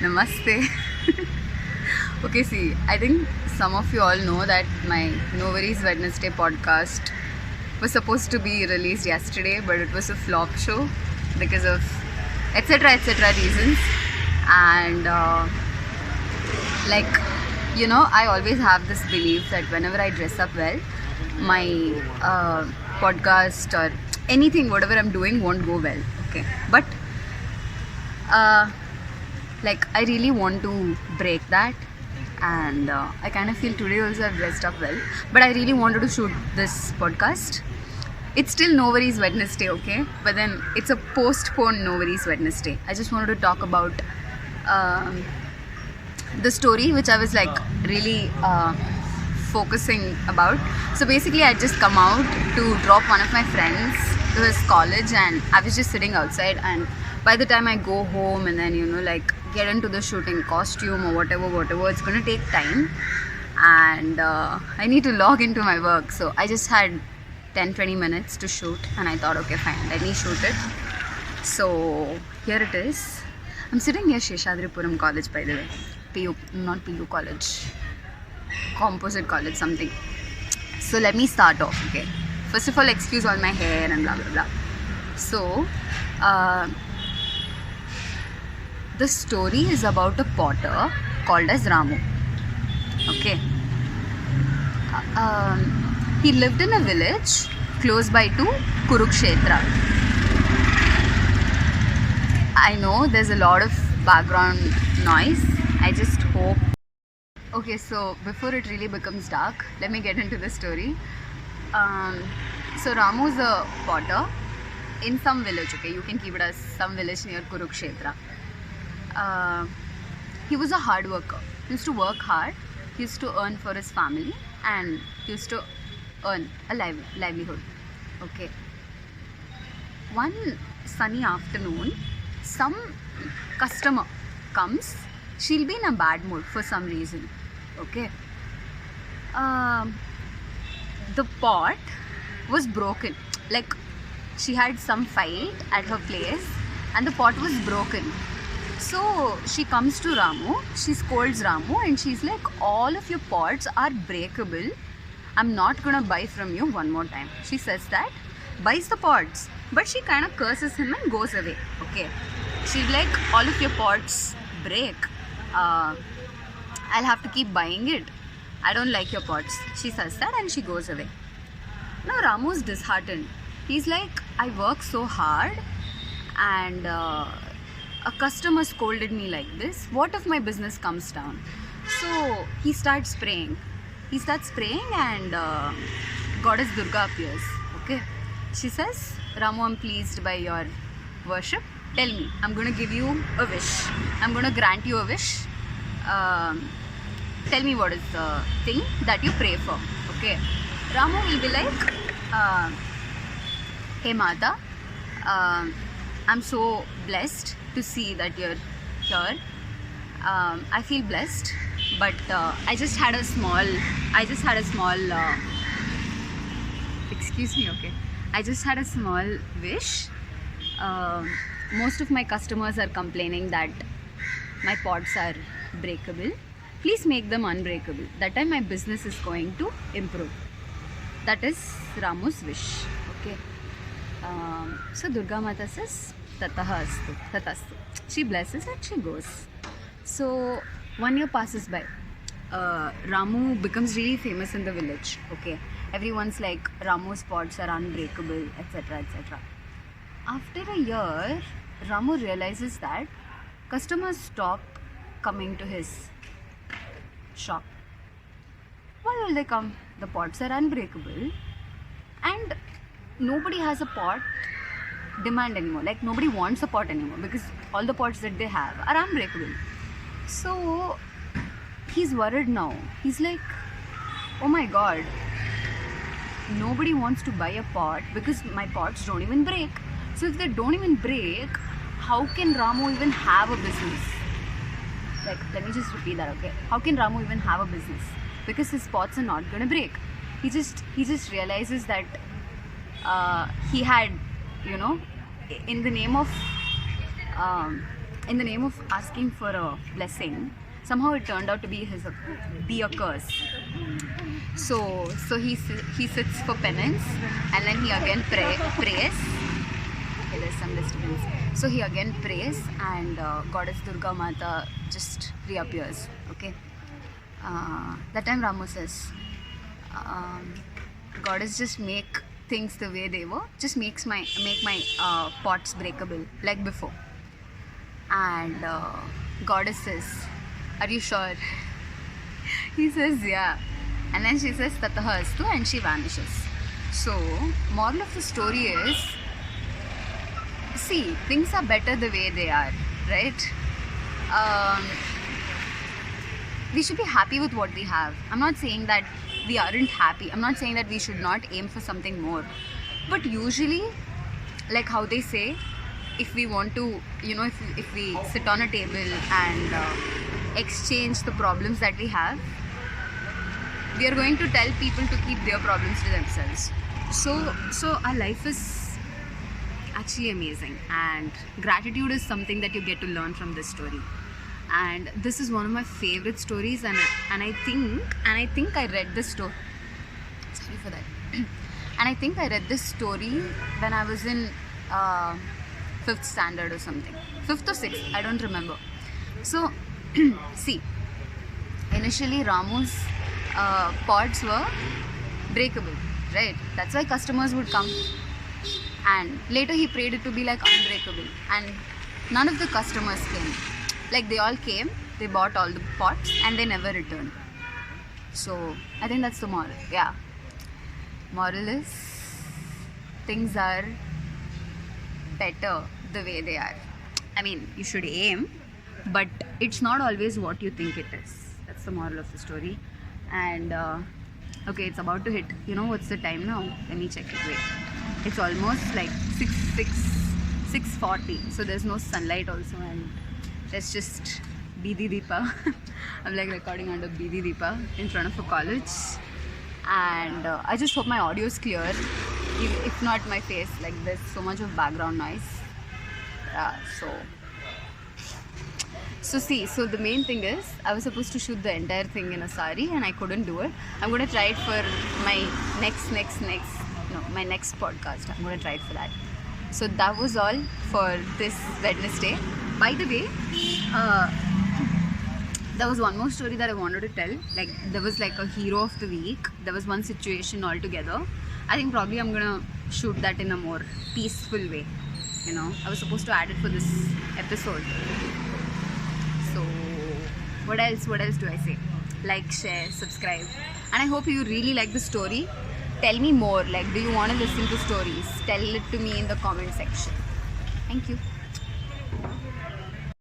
Namaste. Okay, see, I think some of you all know that my No Worries Wednesday podcast was supposed to be released yesterday, but it was a flop show because of etc. reasons. And I always have this belief that whenever I dress up well, my podcast or anything, whatever I'm doing, won't go well. Okay, but I really want to break that, and I kind of feel today also I've dressed up well, but I really wanted to shoot this podcast. It's still No Worries Wednesday, okay, but then it's a postponed No Worries Wednesday. I just wanted to talk about the story which I was really focusing about. So basically I just come out to drop one of my friends to his college, and I was just sitting outside, and by the time I go home and then get into the shooting costume or whatever, it's gonna take time, and I need to log into my work. So I just had 10-20 minutes to shoot, and I thought, okay, fine, let me shoot it. So here it is. I'm sitting near Sheshadripuram College, by the way. PU, not PU College, Composite College, something. So let me start off, okay. First of all, excuse all my hair and blah blah blah. So the story is about a potter called as Ramu. Okay. He lived in a village close by to Kurukshetra. I know there's a lot of background noise. I just hope. Okay, so before it really becomes dark, let me get into the story. So Ramu is a potter in some village. Okay, you can keep it as some village near Kurukshetra. He was a hard worker. He used to work hard. He used to earn for his family, and he used to earn a livelihood. Okay. One sunny afternoon, some customer comes. She'll be in a bad mood for some reason. Okay. The pot was broken. Like, she had some fight at her place, and the pot was broken. So she comes to Ramu, she scolds Ramu, and she's like, all of your pots are breakable. I'm not gonna buy from you one more time. She says that, buys the pots, but she kind of curses him and goes away. Okay. She's like, all of your pots break. I'll have to keep buying it. I don't like your pots. She says that and she goes away. Now Ramu is disheartened. He's like, I work so hard, and a customer scolded me like this. What if my business comes down? So he starts praying. And Goddess Durga appears. Okay. She says, Ramu, I'm pleased by your worship. Tell me, I'm going to give you a wish. I'm going to grant you a wish. Tell me what is the thing that you pray for. Okay. Ramu will be like, hey Mata, I'm so blessed to see that you're here. I feel blessed, but I just had a small excuse me, okay. I just had a small wish. Most of my customers are complaining that my pots are breakable. Please make them unbreakable. That time my business is going to improve. That is Ramu's wish. Okay. So Durga Mata says, Tataha astu, tatastu. She blesses and she goes. So 1 year passes by. Ramu becomes really famous in the village. Okay. Everyone's like, Ramu's pots are unbreakable, etc. After a year, Ramu realizes that customers stop coming to his shop. Why will they come? The pots are unbreakable, and nobody has a pot demand anymore. Like, nobody wants a pot anymore because all the pots that they have are unbreakable. So he's worried now. He's like, oh my god, nobody wants to buy a pot because my pots don't even break. So if they don't even break, how can Ramu even have a business? Like, let me just repeat that, okay? How can Ramu even have a business? Because his pots are not gonna break. He just realizes that he had, in the name of in the name of asking for a blessing, somehow it turned out to be a curse. So he sits for penance, and then he again prays. Okay, there's some disturbance. So he again prays, and goddess Durga Mata just reappears. Okay. That time Ramu says, goddess, just make things the way they were. Just make my pots breakable like before. And goddess says, are you sure? He says, yeah. And then she says, Tataha astu, and she vanishes. So, moral of the story is, see, things are better the way they are, right? We should be happy with what we have. I'm not saying that we aren't happy. I'm not saying that we should not aim for something more. But usually, like how they say, if we want to, if we sit on a table and exchange the problems that we have, we are going to tell people to keep their problems to themselves. So our life is actually amazing, and gratitude is something that you get to learn from this story. And this is one of my favorite stories, and I think I read this story. Sorry for that. And I think I read this story when I was in 5th standard or something, 5th or 6th, I don't remember. So see, initially Ramu's pots were breakable, right? That's why customers would come, and later he prayed it to be like unbreakable, and none of the customers came. Like, they all came, they bought all the pots, and they never returned. So I think that's the moral. Yeah, moral is, things are better the way they are. I mean, you should aim, but it's not always what you think it is. That's the moral of the story. And okay, it's about to hit. You know what's the time now? Let me check it. Wait, it's almost like 6:40. So there's no sunlight also, and there's just Bidi Deepa. I'm like recording under Bidi Deepa in front of a college, and I just hope my audio is clear. If not, my face, like, there's so much of background noise. So the main thing is, I was supposed to shoot the entire thing in a sari, and I couldn't do it. I'm gonna try it for my my next podcast. I'm gonna try it for that. So that was all for this Wednesday. By the way, there was one more story that I wanted to tell. Like, there was like a hero of the week. There was one situation altogether. I think probably I'm gonna shoot that in a more peaceful way. I was supposed to add it for this episode. So what else do I say? Like, share, subscribe, and I hope you really like the story. Tell me more. Like, do you want to listen to stories? Tell it to me in the comment section. Thank you.